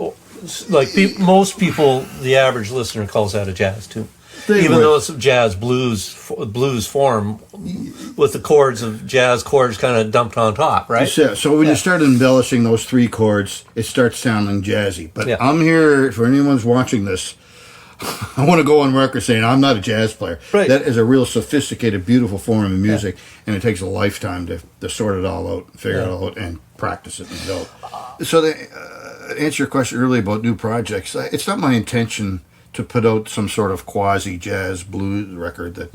S1: Like most people, the average listener calls that a jazz tune. Even though it's jazz blues form, with the chords of jazz chords kind of dumped on top, right?
S2: Yeah. So when you start embellishing those 3 chords, it starts sounding jazzy. But I'm here, for anyone's watching this, I want to go on record saying I'm not a jazz player.
S1: Right.
S2: That is a real sophisticated, beautiful form of music, and it takes a lifetime to sort it all out, figure it all out, and practice it and develop. So to answer your question earlier about new projects, it's not my intention to put out some sort of quasi-jazz blues record that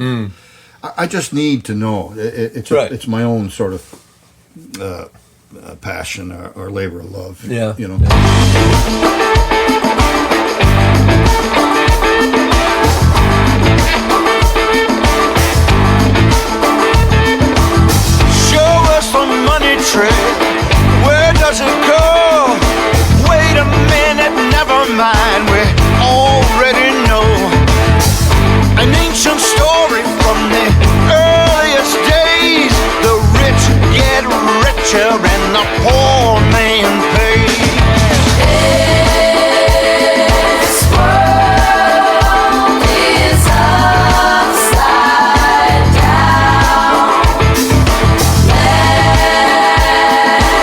S2: I just need to know. It's my own sort of passion or labor of love.
S1: Yeah.
S2: You know.
S3: Show us the money trail. Where does it go? Wait a minute, never mind. We already know an ancient story from the earliest days. The rich get richer and the poor man pays. This world is upside down.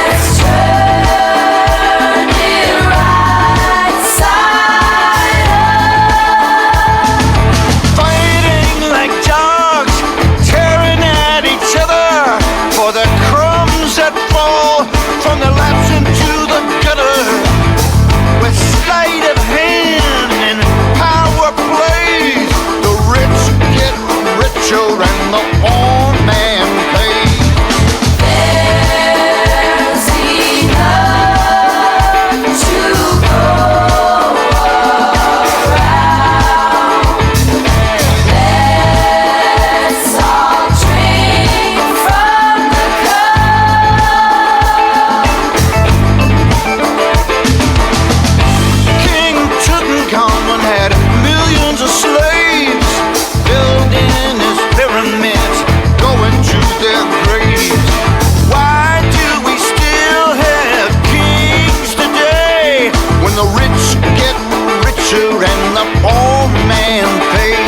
S3: Let's turn it right side up. Fighting like dogs, tearing at each other for the crumbs that fall from the laps into the gutter. With sleight of hand and power plays, the rich get richer and the poor man pays. There's enough to go around. Let's all drink from the cup. King Tutankhamun had millions of slaves building his pyramids, going to their graves. Why do we still have kings today when the rich get richer and the poor man pays?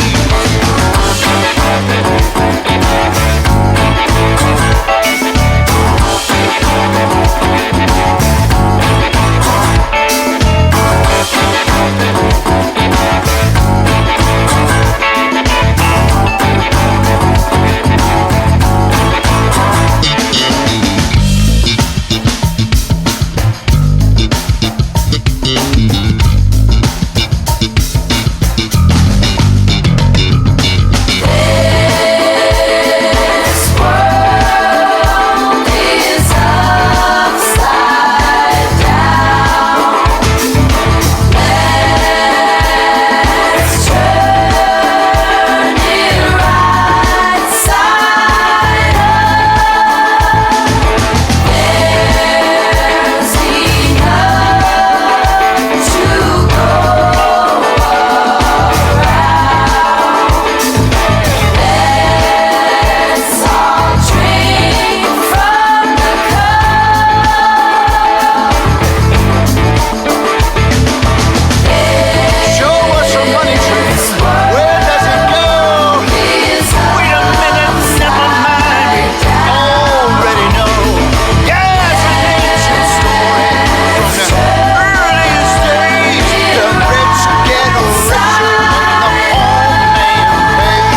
S3: This world is upside down. Let's turn it right side up. There's enough to go around. Let's all drink from the cup. Show us your money trail. Where does it go? Wait a minute, never mind. We already know. Yeah, it's an ancient story from the earliest days. The rich get richer and the poor man pays.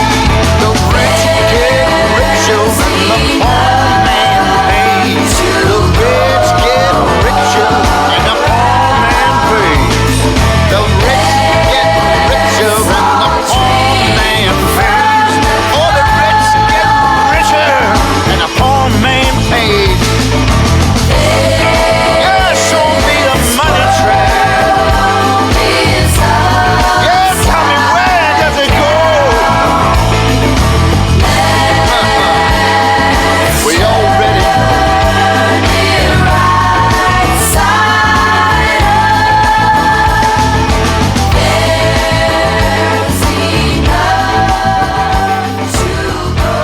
S3: The rich get richer and the poor man pays. The rich get richer and the poor man pays. The rich get richer and the poor man pays. Oh, the rich get richer and the poor man pays. Yeah, show me the money trail. Yeah, tell me where does it go? We already know. Right side up. There's enough to go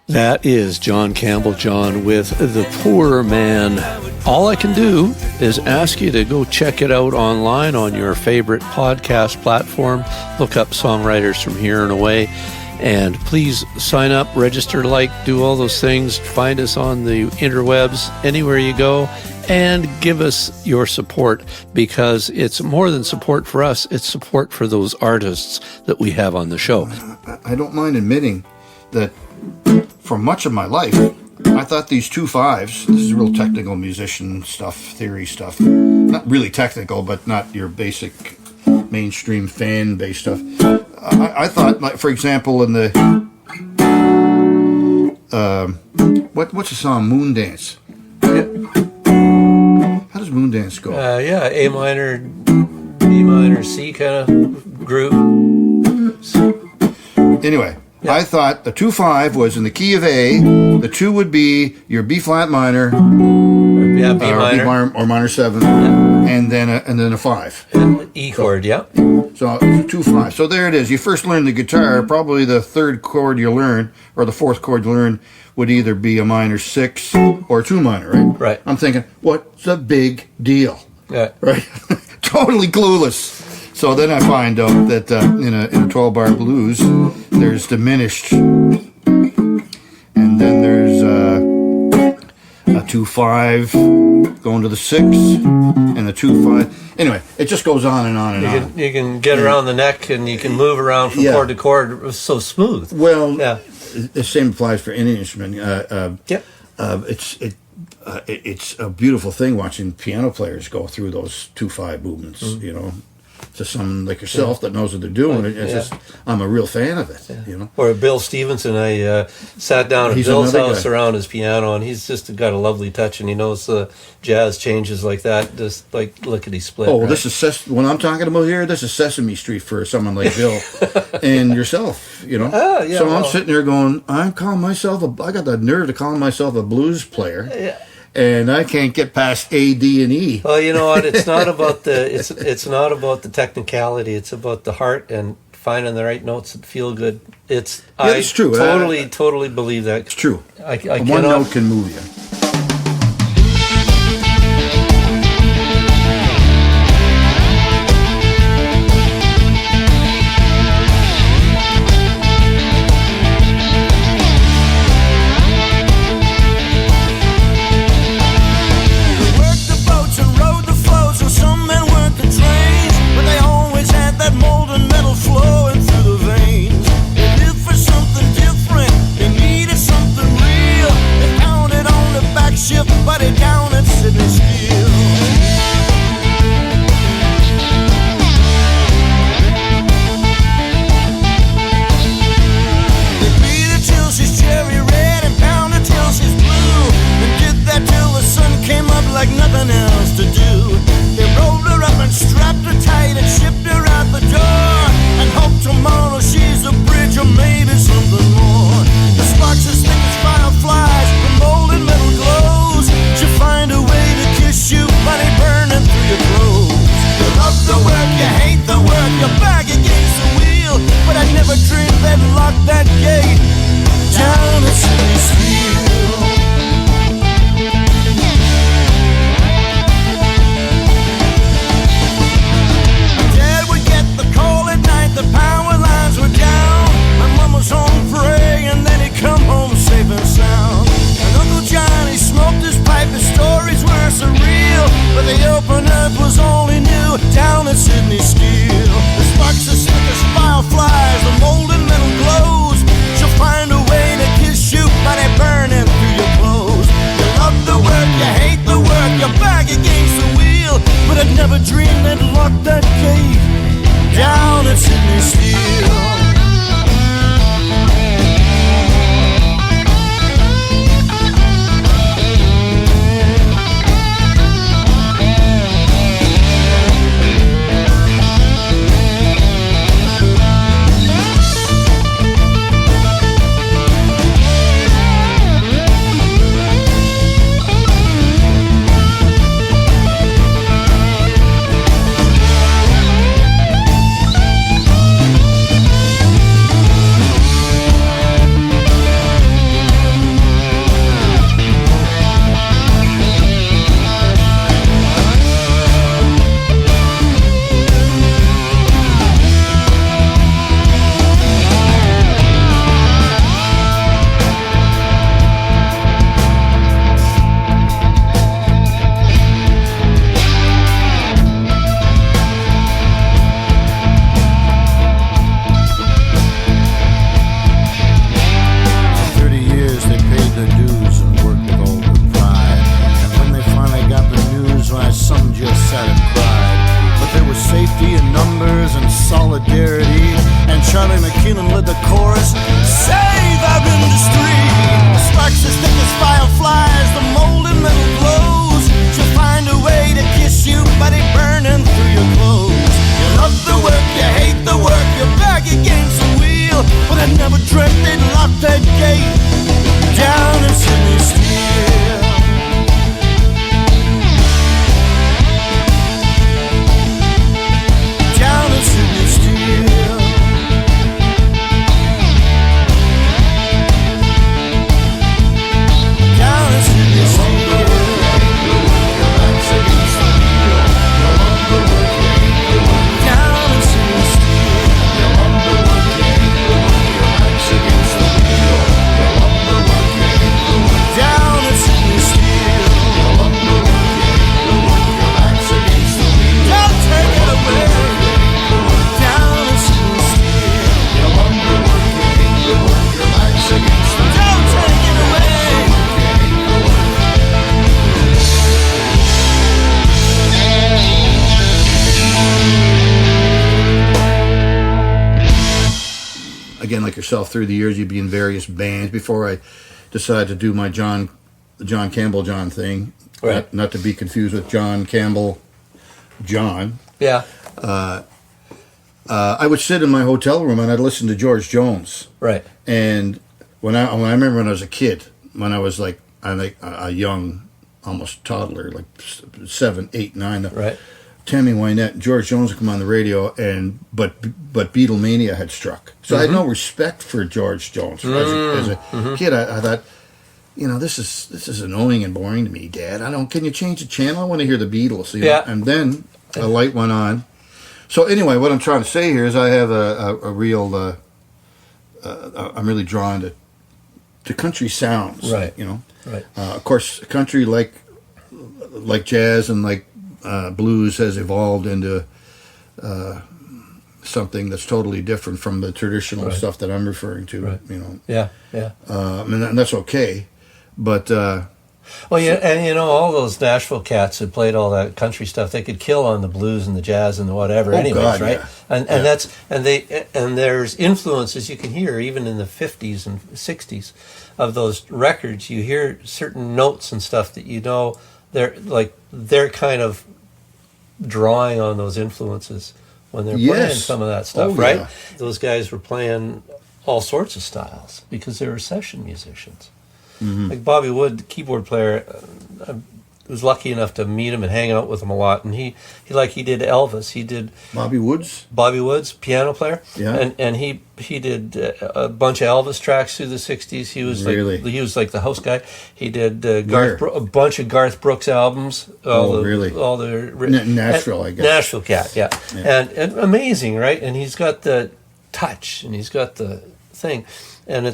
S1: That is John Campbelljohn with The Poor Man. All I can do is ask you to go check it out online on your favorite podcast platform. Look up Songwriters from Here and Away. And please sign up, register, like, do all those things. Find us on the interwebs, anywhere you go, and give us your support, because it's more than support for us. It's support for those artists that we have on the show.
S2: I don't mind admitting that for much of my life, I thought these 2/5s, this is real technical musician stuff, theory stuff, not really technical, but not your basic mainstream fan-based stuff. I thought, like, for example, in the what's the song? Moon Dance. How does Moon Dance go?
S1: Yeah, A minor, B minor, C kind of groove.
S2: Anyway, I thought the 2-5 was in the key of A. The 2 would be your B flat minor,
S1: B minor,
S2: B minor or minor 7, and then a 5.
S1: And E chord. Yeah.
S2: So it's a 2-5. So there it is. You first learn the guitar. Probably the third chord you learn, or the fourth chord you learn, would either be a minor 6 or a 2 minor, right?
S1: Right.
S2: I'm thinking, what's the big deal?
S1: Yeah.
S2: Right? Totally clueless. So then I find out that in a 12-bar blues, there's diminished, and then there's a 2-5 going to the 6, and a 2-5. Anyway, it just goes on and on and on.
S1: You can get around the neck, and you can move around from chord to chord. It was so smooth.
S2: Well, the same applies for any instrument. It's a beautiful thing watching piano players go through those 2-5 movements. You know, to someone like yourself that knows what they're doing. It's just, I'm a real fan of it. You know.
S1: Or Bill Stevenson, I sat down at Bill's house around his piano, and he's just got a lovely touch, and he knows jazz changes like that, just like lickety split.
S2: Oh, right? This is when I'm talking about here. This is Sesame Street for someone like Bill and yourself. You know. I'm sitting there going, I got the nerve to call myself a blues player. Yeah. And I can't get past A, D, and E.
S1: Well, you know what? It's not about it's not about the technicality. It's about the heart and finding the right notes that feel good. It's
S2: true.
S1: Totally believe that.
S2: It's true.
S1: One
S2: note can move you.
S3: Charlie McKinnon led the chorus. Save our industry.
S2: yourself through the years. You'd be in various bands. Before I decided to do my John Campbelljohn thing,
S1: Right.
S2: not to be confused with John Campbelljohn.
S1: Yeah.
S2: I would sit in my hotel room and I'd listen to George Jones.
S1: Right.
S2: And when I remember when I was a kid, when I was like a young, almost toddler, like 7, 8, 9.
S1: Right.
S2: Tammy Wynette, George Jones would come on the radio, but Beatlemania had struck. So I had no respect for George Jones. As a kid, I thought, this is annoying and boring to me, Dad. Can you change the channel? I want to hear the Beatles.
S1: Yeah.
S2: And then a light went on. So anyway, what I'm trying to say here is I have a real, I'm really drawn to country sounds.
S1: Right.
S2: Right. Of course, country like jazz and like blues has evolved into something that's totally different from the traditional stuff that I'm referring to.
S1: Right. Yeah.
S2: And that's okay, but
S1: well, yeah, and all those Nashville cats that played all that country stuff, they could kill on the blues and the jazz and the whatever. Anyways,
S2: God,
S1: right?
S2: Yeah.
S1: And there's influences you can hear even in the 50s and 60s of those records. You hear certain notes and stuff that they're kind of drawing on those influences when they're playing some of that stuff, right?
S2: Yeah.
S1: Those guys were playing all sorts of styles because they were session musicians.
S2: Mm-hmm.
S1: Like Bobby Wood, the keyboard player, I was lucky enough to meet him and hang out with him a lot. And he did Elvis. He did
S2: Bobby Woods,
S1: piano player.
S2: Yeah.
S1: And he did a bunch of Elvis tracks through the 60s. He was like the host guy. He did a bunch of Garth Brooks albums.
S2: Really?
S1: All the
S2: Nashville, I guess.
S1: Nashville cat, yeah. And amazing, right? And he's got the touch and he's got the thing. And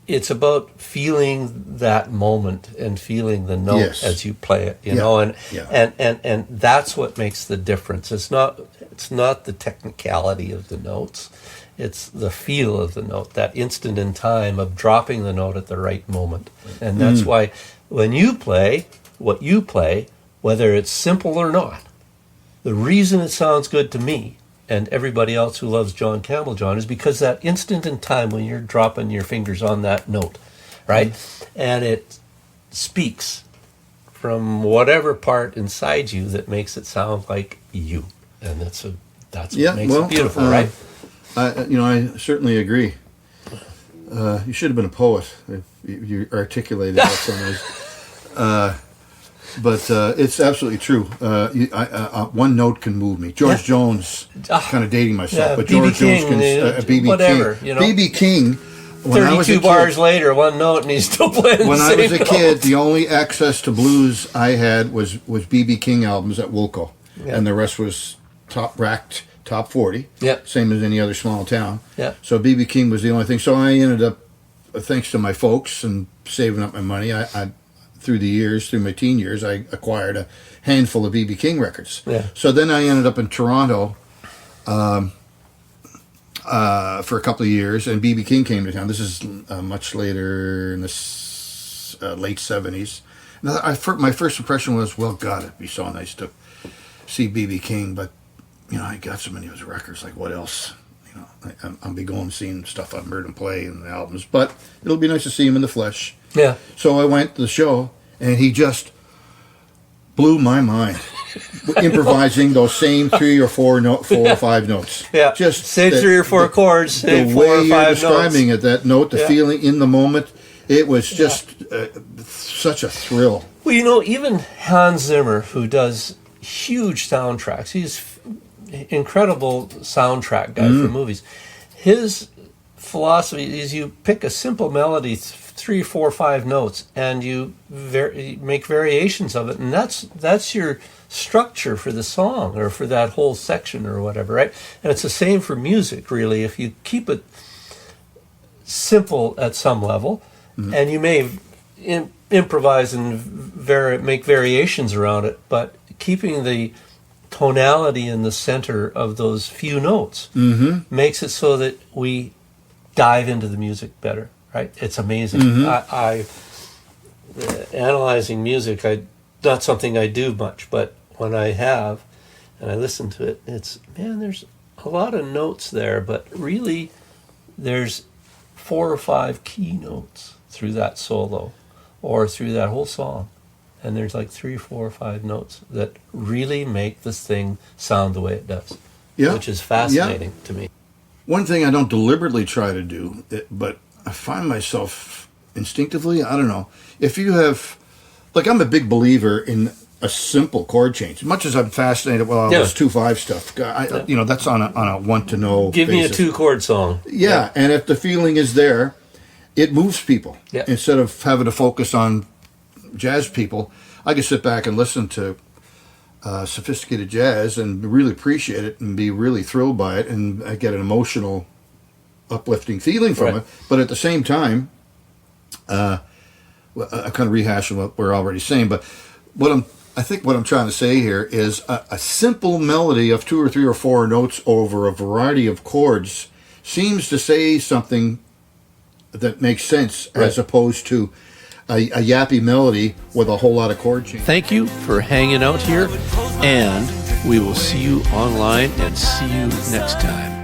S1: it's about feeling that moment and feeling the note as you play it, and that's what makes the difference. It's not the technicality of the notes, it's the feel of the note, that instant in time of dropping the note at the right moment. And that's why when you play what you play, whether it's simple or not, the reason it sounds good to me and everybody else who loves John Campbelljohn is because that instant in time when you're dropping your fingers on that note, right? And it speaks from whatever part inside you that makes it sound like you. And that's what makes it beautiful, right?
S2: I certainly agree. You should have been a poet if you articulated that so nice. But it's absolutely true. One note can move me. George Jones, kind of dating myself, but George Jones can. B.B.
S1: whatever,
S2: King. B.B. King. When
S1: 32 bars later, one note, and he's still playing.
S2: When
S1: the
S2: I
S1: same
S2: was a
S1: note.
S2: kid, the only access to blues I had was B.B. King albums at Wilco, and the rest was top 40.
S1: Yeah.
S2: Same as any other small town.
S1: Yeah.
S2: So B.B. King was the only thing. So I ended up, thanks to my folks and saving up my money, I through my teen years, I acquired a handful of B.B. King records.
S1: Yeah.
S2: So then I ended up in Toronto for a couple of years, and B.B. King came to town. This is much later in the late 70s. My first impression was, well, God, it'd be so nice to see B.B. King, but, I got so many of his records, like, what else? I'll be going and seeing stuff I've heard him play in the albums, but it'll be nice to see him in the flesh.
S1: Yeah.
S2: So I went to the show, and he just blew my mind, improvising those same 3 or 4 or 5 notes.
S1: Yeah.
S2: Just
S1: say 3 or 4 chords, say
S2: the
S1: 4 or 5
S2: way you're describing
S1: notes.
S2: it, that note, the feeling in the moment, it was just such a thrill.
S1: Well, even Hans Zimmer, who does huge soundtracks, he's incredible soundtrack guy for movies. His philosophy is you pick a simple melody, 3, 4, 5 notes, and you make variations of it, and that's your structure for the song or for that whole section or whatever, right? And it's the same for music, really. If you keep it simple at some level, and you may improvise and make variations around it, but keeping the tonality in the center of those few notes makes it so that we dive into the music better, right? It's amazing. Analyzing music, not something I do much, but when I have and I listen to it, there's a lot of notes there, but really there's 4 or 5 key notes through that solo or through that whole song. And there's like 3, 4, or 5 notes that really make this thing sound the way it does, which is fascinating to me.
S2: One thing I don't deliberately try to do, but I find myself instinctively, I don't know, if you have, like, I'm a big believer in a simple chord change. Much as I'm fascinated, this 2/5 stuff, that's on a want to know.
S1: Give
S2: basis.
S1: me a 2-chord song.
S2: Yeah, and if the feeling is there, it moves people.
S1: Yeah.
S2: Instead of having to focus on jazz people, I can sit back and listen to sophisticated jazz and really appreciate it and be really thrilled by it, and I get an emotional, uplifting feeling from it. But at the same time, I kind of rehashing what we're already saying, but I think what I'm trying to say here is a simple melody of 2 or 3 or 4 notes over a variety of chords seems to say something that makes sense, as opposed to a yappy melody with a whole lot of chord change.
S1: Thank you for hanging out here, and we will see you online and see you next time.